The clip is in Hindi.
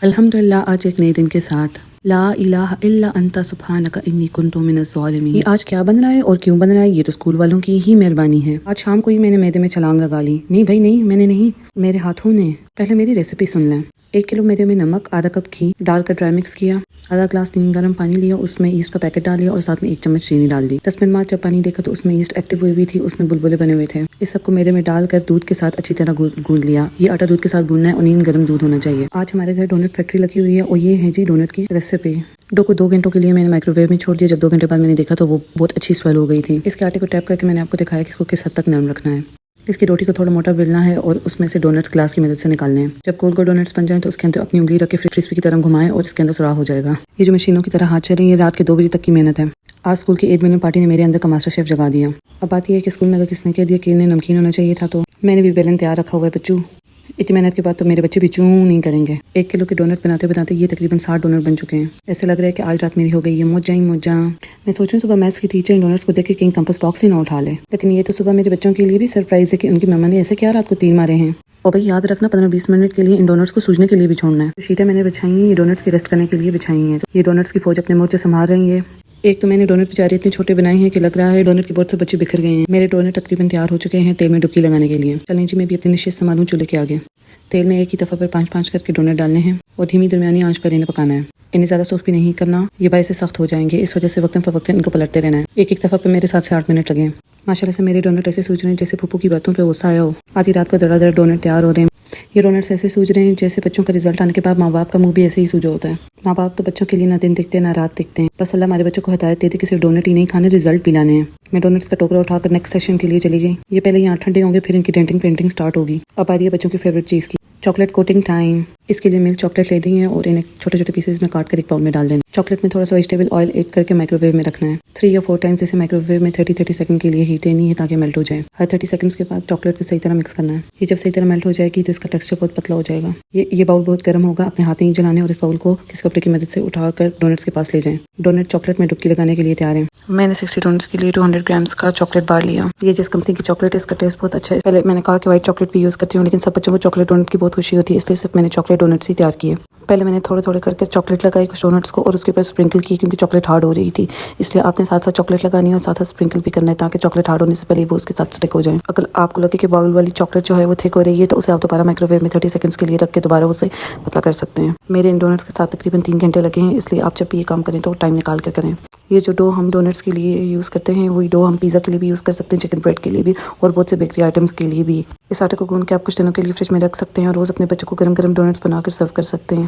अल्हम्दुलिल्लाह, आज एक नए दिन के साथ ला इलाहा इल्ला अंता सुब्हानका इन्नी कुन्तु मिनज़ ज़ालिमीन। ये आज क्या बन रहा है और क्यों बन रहा है, ये तो स्कूल वालों की ही मेहरबानी है। आज शाम को ही मैंने मैदे में छलांग लगा ली। नहीं भाई नहीं, मैंने नहीं, मेरे हाथों ने। पहले मेरी रेसिपी सुन लें। 1 किलो मैदे में नमक, आधा कप घी डालकर ड्राई मिक्स किया। आधा ग्लास नीम गर्म पानी लिया, उसमें ईस्ट का पैकेट डाल लिया और साथ में 1 चम्मच चीनी डाल दी। 10 मिनट बाद जब पानी देखा तो उसमें ईस्ट एक्टिव हुई थी, उसमें बुलबुले बने हुए थे। इस सबको मैदे में डालकर दूध के साथ अच्छी तरह गूंद लिया। ये आटा दूध के साथ गूंदना है और नीम गर्म दूध होना चाहिए। आज हमारे घर डोनट फैक्ट्री लगी हुई है और ये है जी डोनट की रेसिपी। डो को 2 घंटों के लिए मैंने माइक्रोवेव में छोड़ दिया। जब 2 घंटे बाद मैंने देखा तो वो बहुत अच्छी स्वेल हो गई थी। इसके आटे को टैप करके मैंने आपको दिखाया कि इसको किस हद तक नरम रखना है। इसकी रोटी को थोड़ा मोटा बेलना है और उसमें से डोनट्स ग्लास की मदद से निकालने हैं। जब गोल गोल डोनट्स बन जाएं तो उसके अंदर अपनी उंगली रख के फ्रिस्पी की तरह घुमाएं और इसके अंदर सुराख हो जाएगा। ये जो मशीनों की तरह हाथ चल रही है, रात के 2 बजे तक की मेहनत है। आज स्कूल की 1 मिनट पार्टी ने मेरे अंदर का मास्टर शेफ जगा दिया। अब बात यह है कि स्कूल में अगर किसने कह दिया कि इन्हें नमकीन होना चाहिए था तो मैंने भी बेलन तैयार रखा हुआ है बच्चों। इतनी मेहनत के बाद तो मेरे बच्चे भी चूं नहीं करेंगे। 1 किलो के डोनट बनाते बनाते ये तकरीबन 60 डोनट बन चुके हैं। ऐसे लग रहा है कि आज रात मेरी हो गई है मौजा ही मौजा। मैं सोचूं सुबह मैथ्स की टीचर इन डोनट्स को देख के कहीं कंपास बॉक्स ही ना उठा ले। लेकिन ये तो सुबह मेरे बच्चों के लिए भी सरप्राइज है कि उनकी मम्मा ने ऐसे क्या रात को 3 मारे हैं। और भाई याद रखना 15-20 मिनट के लिए इन डोनट्स को सूझने के लिए भी छोड़ना है। शीटें मैंने बिछाई हैं, ये डोनट्स की रेस्ट करने के लिए बिछाई हैं। ये डोनट्स की फौज अपने मोर्चे संभाल रही है। एक तो मैंने डोनट बेचारे इतने छोटे बनाए हैं कि लग रहा है डोनट के बहुत से बच्चे बिखर गए हैं। मेरे डोनट तकरीबन तैयार हो चुके हैं तेल में डुबकी लगाने के लिए। चलें जी, मैं भी अपनी नशिश संभालूं चूल्हे के आगे। तेल में एक ही दफ़ा पर 5-5 करके डोनट डालने हैं और धीमी दरमियानी आंच पर इन्हें पकाना है। इन्हें ज़्यादा सॉफ्ट भी नहीं करना, ये बाइस से सख्त हो जाएंगे। इस वजह से वक्तन फ़वक्तन इनको पलटते रहना है। एक दफ़ा पर मेरे 7 से 8 मिनट लगे। माशाल्लाह से मेरे डोनट ऐसे सूझ रहे हैं जैसे फूफू की बातों पे गुस्सा आया हो। आधी रात को दड़ा डोनट तैयार हो रहे हैं। ये डोनट्स ऐसे सूझ रहे हैं जैसे बच्चों का रिजल्ट आने के बाद माँ बाप का मुंह भी ऐसे ही सूझा होता है। माँ बाप तो बच्चों के लिए ना दिन दिखते ना रात दिखते हैं। बस अल्लाह हमारे बच्चों को हिदायत देते कि सिर्फ डोनट ही नहीं खाने, रिजल्ट भी लाने हैं। मैं डोनट्स का टोकरा उठाकर नेक्स्ट सेशन के लिए चली गई। ये पहले यहाँ ठंडे होंगे, फिर इनकी डेंटिंग पेंटिंग स्टार्ट होगी। अब आ रही है बच्चों की फेवरेट चीज़ की चॉकलेट कोटिंग टाइम। इसके लिए मिल्क चॉकलेट ले ली है और इन्हें छोटे छोटे पीसेज में काट कर एक बाउल में डाल देना। चॉकलेट में थोड़ा सा वेजिटेबल ऑयल ऐड करके माइक्रोवेव में रखना है। 3 या 4 टाइम्स इसे माइक्रोवेव में 30-30 सेकंड के लिए हीट देनी है ताकि मेल्ट हो जाए। हर 30 सेकंड्स के बाद चॉकलेट को सही तरह मिक्स करना है। ये जब सही तरह मेल्ट हो जाएगी तो इसका टेक्सचर बहुत पतला हो जाएगा। ये बाउल बहुत गर्म होगा, अपने हाथ नहीं जलाने और इस बाउल को किस कपड़े की मदद से उठाकर डोनट्स के पास ले जाएं। डोनट चॉकलेट में डुबकी लगाने के लिए तैयार है। मैंने 60 डोनट्स के लिए 200 ग्राम्स का चॉकलेट बार लिया। ये जिस कंपनी की चॉकलेट है इसका टेस्ट बहुत अच्छा है। पहले मैंने कहा कि व्हाइट चॉकलेट भी यूज़ करती हूँ, लेकिन सब बच्चों को चॉकलेट डोनट की बहुत खुशी होती है, इसलिए सिर्फ मैंने चॉकलेट डोनट्स ही तैयार किए। पहले मैंने थोड़े थोड़े करके चॉकलेट लगाई कुछ डोनट्स को और उसके ऊपर स्प्रिंकल की, क्योंकि चॉकलेट हार्ड हो रही थी। इसलिए आपने साथ साथ चॉकलेट लगानी है और साथ साथ स्प्रिंकल भी करना है ताकि चॉकलेट हार्ड होने से पहले वो उसके साथ स्टिक हो जाए। अगर आपको लगे कि बाउल वाली चॉकलेट जो है वो थिक हो रही है तो उसे आप दोबारा माइक्रोवेव में 30 सेकंड्स के लिए रख के दोबारा उसे पतला कर सकते हैं। मेरे इन डोनट्स के साथ तकरीबन 3 घंटे लगे हैं, इसलिए आप जब भी ये काम करें तो टाइम निकाल कर करें। ये जो डो हम डोनट्स के लिए यूज़ करते हैं वही डो हम पिज़्ज़ा के लिए भी यूज़ कर सकते हैं, चिकन ब्रेड के लिए भी और बहुत से बेकरी आइटम्स के लिए भी। इस आटे को गूंद के आप कुछ दिनों के लिए फ्रिज में रख सकते हैं और रोज़ अपने बच्चों को गर्म गर्म डोनट्स बनाकर सर्व कर सकते हैं।